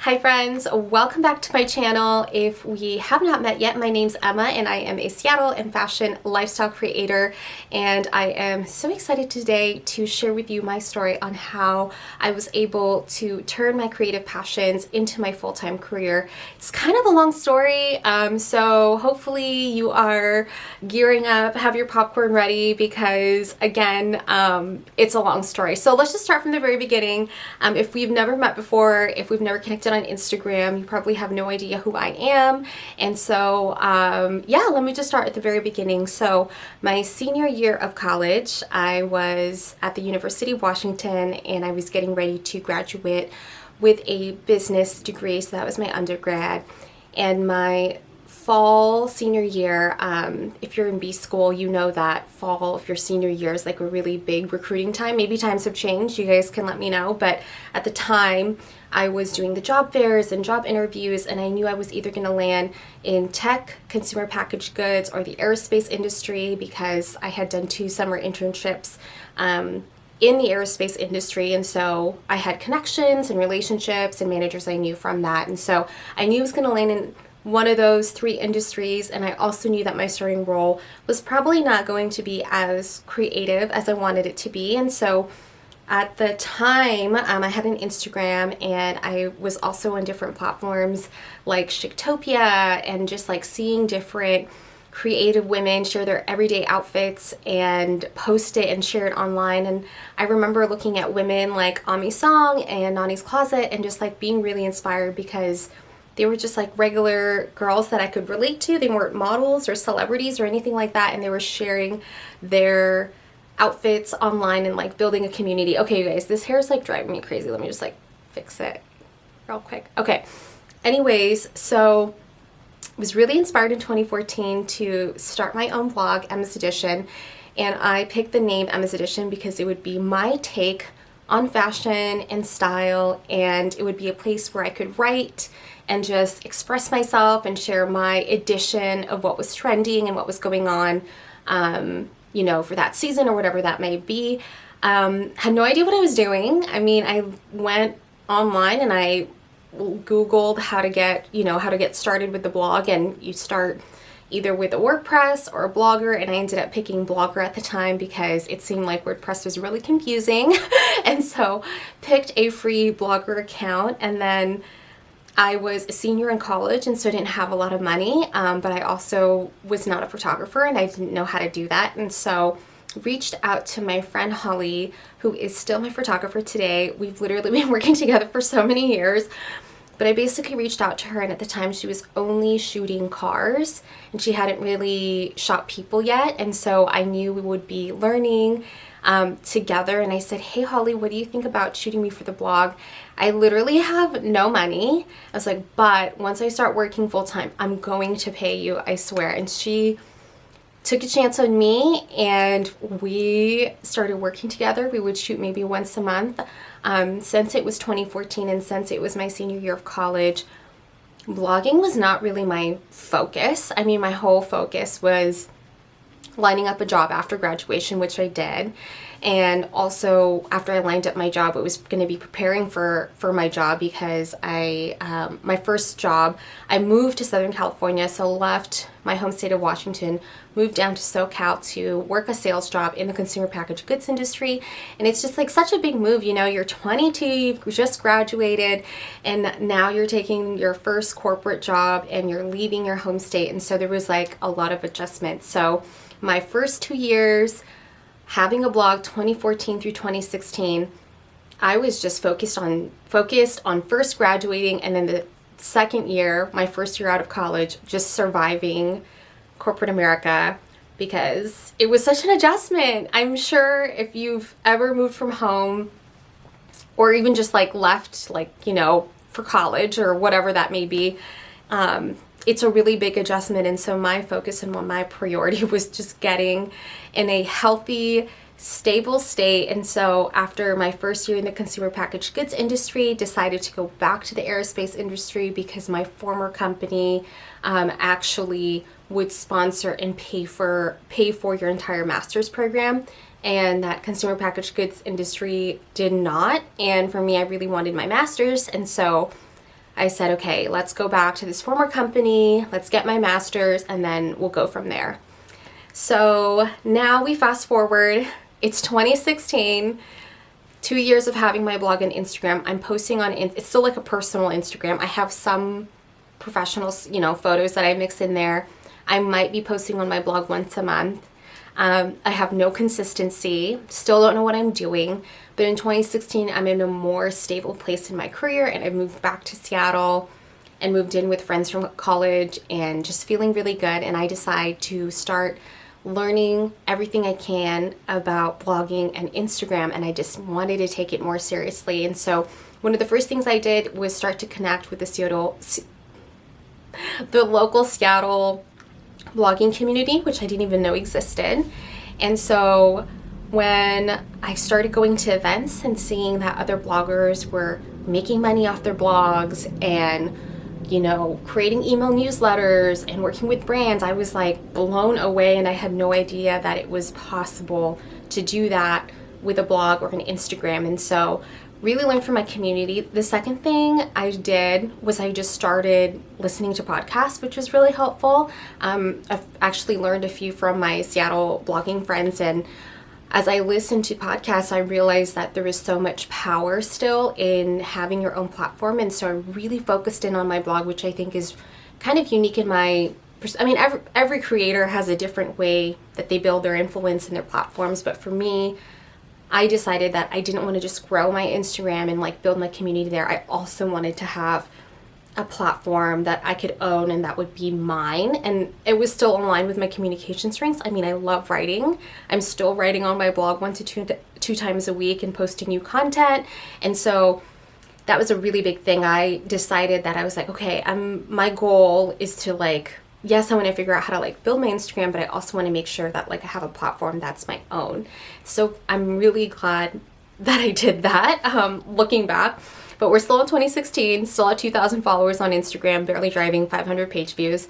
Hi friends, welcome back to my channel. If we have not met yet, my name's Emma and I am a Seattle and fashion lifestyle creator, and I am so excited today to share with you my story on how I was able to turn my creative passions into my full-time career. It's kind of a long story, so hopefully you are gearing up, have your popcorn ready, because again, it's a long story. So let's just start from the very beginning. If we've never met before, if we've never connected on Instagram, you probably have no idea who I am. And so, yeah, let me just start at the very beginning. So my senior year of college, I was at the University of Washington and I was getting ready to graduate with a business degree. So that was my undergrad. And my fall senior year, if you're in B school, you know that fall of your senior year is like a really big recruiting time. Maybe times have changed, you guys can let me know, but at the time I was doing the job fairs and job interviews, and I knew I was either going to land in tech, consumer packaged goods, or the aerospace industry, because I had done 2 summer internships in the aerospace industry, and so I had connections and relationships and managers I knew from that, and so I knew I was going to land in one of those 3 industries. And I also knew that my starting role was probably not going to be as creative as I wanted it to be. And so at the time, I had an Instagram, and I was also on different platforms like Chictopia, and just like seeing different creative women share their everyday outfits and post it and share it online. And I remember looking at women like Ami Song and Nani's Closet and just like being really inspired, because they were just like regular girls that I could relate to. They weren't models or celebrities or anything like that, and they were sharing their outfits online and like building a community. Okay, you guys, this hair is like driving me crazy. Let me just like fix it real quick. Okay. Anyways, so I was really inspired in 2014 to start my own blog, Emma's Edition, and I picked the name Emma's Edition because it would be my take on fashion and style, and it would be a place where I could write and just express myself and share my edition of what was trending and what was going on, you know, for that season or whatever that may be. Had no idea what I was doing. I mean, I went online and I Googled how to get started with the blog, and you start either with a WordPress or a Blogger, and I ended up picking Blogger at the time because it seemed like WordPress was really confusing. And so picked a free Blogger account, and then I was a senior in college, and so I didn't have a lot of money, but I also was not a photographer and I didn't know how to do that. And so reached out to my friend Holly, who is still my photographer today. We've literally been working together for so many years. But I basically reached out to her, and at the time she was only shooting cars and she hadn't really shot people yet. And so I knew we would be learning together, and I said, hey Holly, what do you think about shooting me for the blog? I literally have no money. I was like, but once I start working full-time, I'm going to pay you, I swear. And she took a chance on me, and we started working together. We would shoot maybe once a month. Since it was 2014 and since it was my senior year of college, blogging was not really my focus. I mean, my whole focus was lining up a job after graduation, which I did. And also after I lined up my job, it was going to be preparing for my job, because my first job, I moved to Southern California, so left my home state of Washington, moved down to SoCal to work a sales job in the consumer packaged goods industry. And it's just like such a big move, you know, you're 22, you've just graduated, and now you're taking your first corporate job and you're leaving your home state. And so there was like a lot of adjustments. So my first 2 years having a blog, 2014 through 2016, I was just focused on first graduating, and then the second year, my first year out of college, just surviving corporate America, because it was such an adjustment. I'm sure if you've ever moved from home, or even just like left, like, you know, for college or whatever that may be, it's a really big adjustment. And so my focus and my priority was just getting in a healthy, stable state. And so after my first year in the consumer packaged goods industry, decided to go back to the aerospace industry, because my former company actually would sponsor and pay for your entire master's program. And that consumer packaged goods industry did not. And for me, I really wanted my master's. And so I said, okay, let's go back to this former company, let's get my master's, and then we'll go from there. So now we fast forward, it's 2016, 2 years of having my blog and Instagram. I'm posting on, it's still like a personal Instagram. I have some professional, photos that I mix in there. I might be posting on my blog once a month. I have no consistency, still don't know what I'm doing, but in 2016, I'm in a more stable place in my career, and I moved back to Seattle and moved in with friends from college and just feeling really good. And I decided to start learning everything I can about blogging and Instagram, and I just wanted to take it more seriously. And so one of the first things I did was start to connect with the local Seattle blogging community, which I didn't even know existed. And so when I started going to events and seeing that other bloggers were making money off their blogs and creating email newsletters and working with brands, I was like blown away, and I had no idea that it was possible to do that with a blog or an Instagram. And so really learned from my community. The second thing I did was I just started listening to podcasts, which was really helpful. I've actually learned a few from my Seattle blogging friends, and as I listened to podcasts, I realized that there is so much power still in having your own platform. And so I really focused in on my blog, which I think is kind of unique in every creator has a different way that they build their influence in their platforms. But for me, I decided that I didn't want to just grow my Instagram and build my community there. I also wanted to have a platform that I could own and that would be mine. And it was still in line with my communication strengths. I love writing. I'm still writing on my blog 1 to 2 times a week and posting new content. And so that was a really big thing. I decided that I was like, okay, my goal is to yes, I want to figure out how to build my Instagram, but I also want to make sure that I have a platform that's my own. So I'm really glad that I did that, looking back. But we're still in 2016, still at 2,000 followers on Instagram, barely driving 500 page views.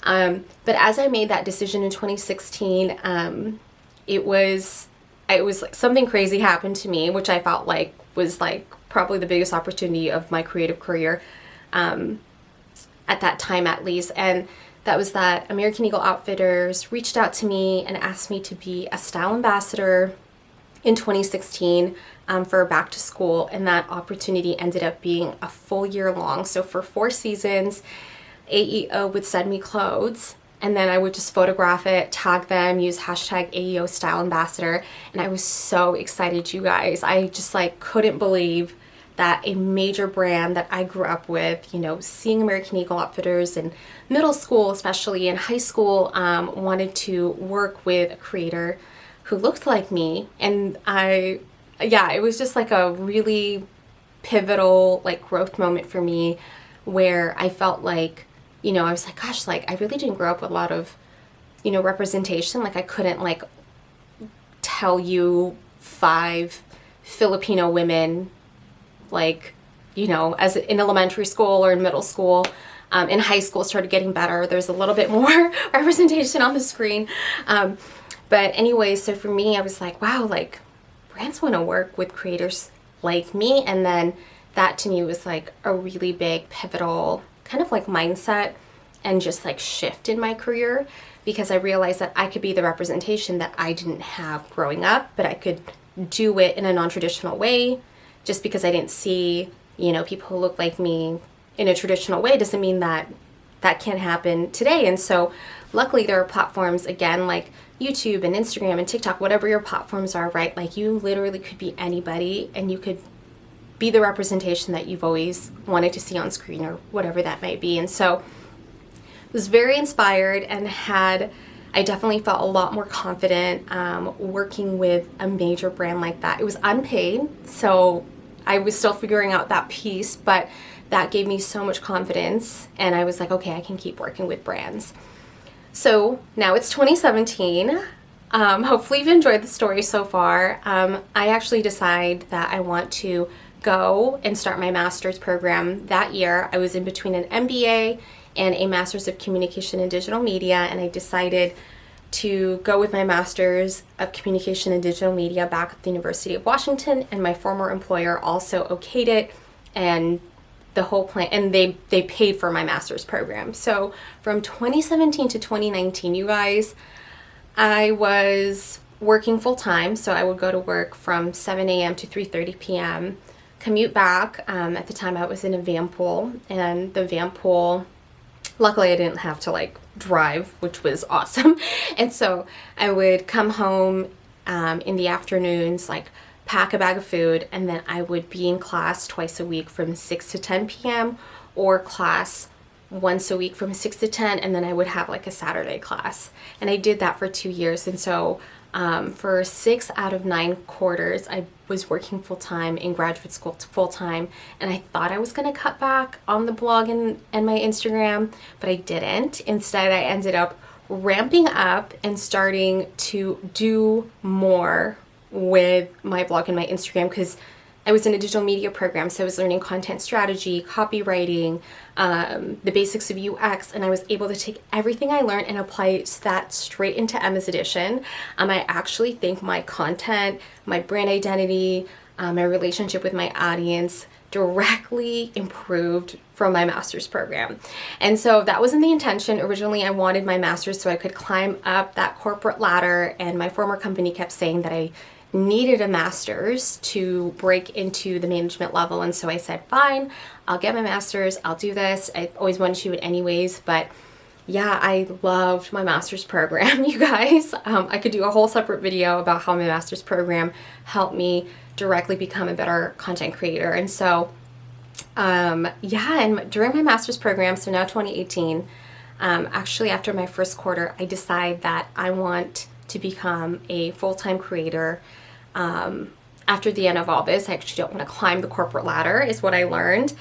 But as I made that decision in 2016, it was something crazy happened to me, which I felt was probably the biggest opportunity of my creative career, at that time at least. And that was that American Eagle Outfitters reached out to me and asked me to be a style ambassador in 2016 for back to school, and that opportunity ended up being a full year long. So for 4 seasons, AEO would send me clothes, and then I would just photograph it, tag them, use hashtag AEO Style Ambassador, and I was so excited, you guys. I just couldn't believe that a major brand that I grew up with, seeing American Eagle Outfitters in middle school, especially in high school, wanted to work with a creator who looked like me. And it was just a really pivotal growth moment for me, where I felt I was gosh, I really didn't grow up with a lot of, representation. I couldn't tell you 5 Filipino women, as in elementary school or in middle school. In high school, started getting better. There's a little bit more representation on the screen. But anyway, so for me, I was wow, brands want to work with creators like me. And then that to me was a really big pivotal kind of mindset and just shift in my career, because I realized that I could be the representation that I didn't have growing up, but I could do it in a non-traditional way. Just because I didn't see, people who look like me in a traditional way doesn't mean that that can't happen today. And so luckily there are platforms, again, like YouTube and Instagram and TikTok, whatever your platforms are, right? You literally could be anybody, and you could be the representation that you've always wanted to see on screen, or whatever that might be. And so I was very inspired, and I definitely felt a lot more confident working with a major brand like that. It was unpaid, so I was still figuring out that piece, but that gave me so much confidence, and I was okay, I can keep working with brands. So now it's 2017. Hopefully you've enjoyed the story so far. I actually decided that I want to go and start my master's program that year. I was in between an MBA and a Master's of Communication and Digital Media, and I decided to go with my Master's of Communication and Digital Media back at the University of Washington, and my former employer also okayed it, and the whole plan, and they paid for my master's program. So from 2017 to 2019, you guys, I was working full time. So I would go to work from 7 a.m. to 3:30 p.m., commute back. At the time I was in a van pool, and the van pool, luckily I didn't have to like drive, which was awesome. And so I would come home in the afternoons, like pack a bag of food, and then I would be in class twice a week from 6 to 10 p.m. or class once a week from 6 to 10, and then I would have like a Saturday class. And I did that for 2 years. And so for 6 out of 9 quarters, I was working full time in graduate school full time. And I thought I was going to cut back on the blog and my Instagram, but I didn't. Instead, I ended up ramping up and starting to do more with my blog and my Instagram, because I was in a digital media program, so I was learning content strategy, copywriting, the basics of UX, and I was able to take everything I learned and apply that straight into Emma's Edition. I actually think my content, my brand identity, my relationship with my audience directly improved from my master's program. And so that wasn't the intention. Originally, I wanted my master's so I could climb up that corporate ladder, and my former company kept saying that I needed a master's to break into the management level. And so I said, fine, I'll get my master's, I'll do this. I always wanted to do it anyways, but yeah, I loved my master's program, you guys. I could do a whole separate video about how my master's program helped me directly become a better content creator. And so yeah, and during my master's program, so now 2018, actually after my first quarter, I decided that I want to become a full-time creator. After the end of all this, I actually don't want to climb the corporate ladder, is what I learned.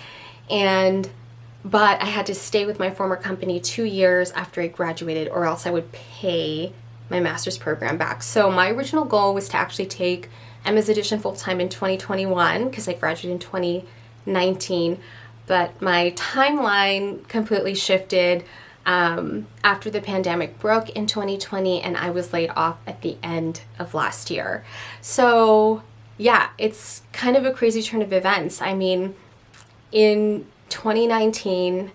But I had to stay with my former company 2 years after I graduated, or else I would pay my master's program back. So my original goal was to actually take Emma's Edition full-time in 2021, because I graduated in 2019. But my timeline completely shifted after the pandemic broke in 2020, and I was laid off at the end of last year. So yeah, it's kind of a crazy turn of events. I mean, in 2019,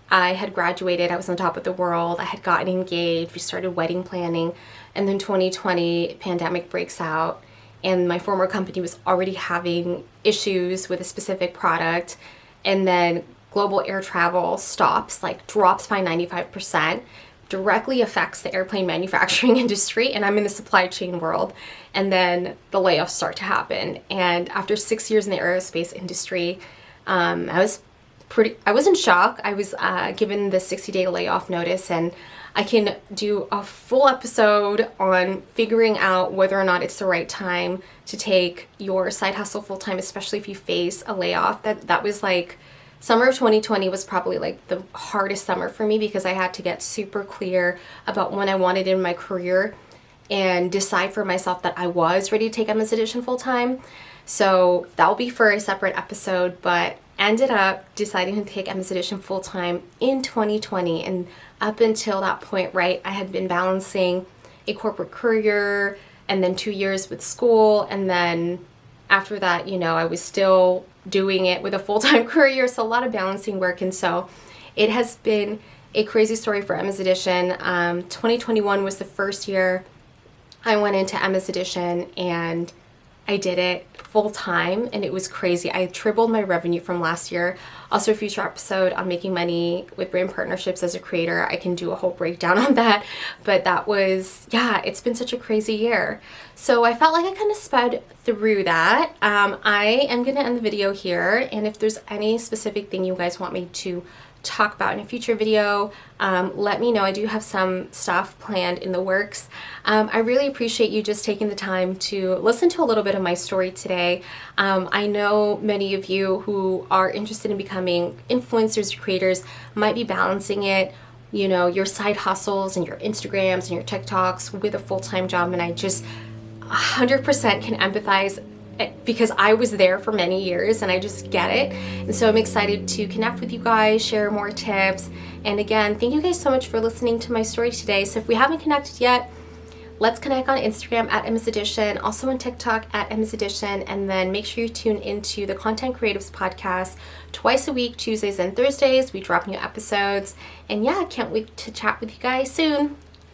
I had graduated, I was on top of the world, I had gotten engaged, we started wedding planning, and then 2020, pandemic breaks out, and my former company was already having issues with a specific product, and then global air travel stops, like drops by 95%, directly affects the airplane manufacturing industry, and I'm in the supply chain world, and then the layoffs start to happen. And after 6 years in the aerospace industry, I was in shock. I was given the 60-day layoff notice, and I can do a full episode on figuring out whether or not it's the right time to take your side hustle full-time, especially if you face a layoff. That was like, summer of 2020 was probably like the hardest summer for me, because I had to get super clear about what I wanted in my career and decide for myself that I was ready to take Emma's Edition full-time. So that will be for a separate episode, but ended up deciding to take Emma's Edition full-time in 2020. And up until that point, right, I had been balancing a corporate career and then 2 years with school. And then after that, you know, I was still doing it with a full-time career. So a lot of balancing work. And so it has been a crazy story for Emma's Edition. 2021 was the first year I went into Emma's Edition, and I did it full time, and it was crazy. I tripled my revenue from last year. Also, a future episode on making money with brand partnerships as a creator. I can do a whole breakdown on that, but that was, yeah, it's been such a crazy year. So I felt like I kind of sped through that. I am going to end the video here, and if there's any specific thing you guys want me to talk about in a future video, let me know. I do have some stuff planned in the works. I really appreciate you just taking the time to listen to a little bit of my story today. I know many of you who are interested in becoming influencers or creators might be balancing it, you know, your side hustles and your Instagrams and your TikToks with a full-time job, and I just 100% can empathize, because I was there for many years and I just get it. And so I'm excited to connect with you guys, share more tips. And again, thank you guys so much for listening to my story today. So if we haven't connected yet, Let's connect on Instagram at Emma's Edition, also on TikTok at Emma's Edition, and then make sure you tune into the Content Creatives podcast twice a week, Tuesdays and Thursdays. We drop new episodes. And yeah, I can't wait to chat with you guys soon.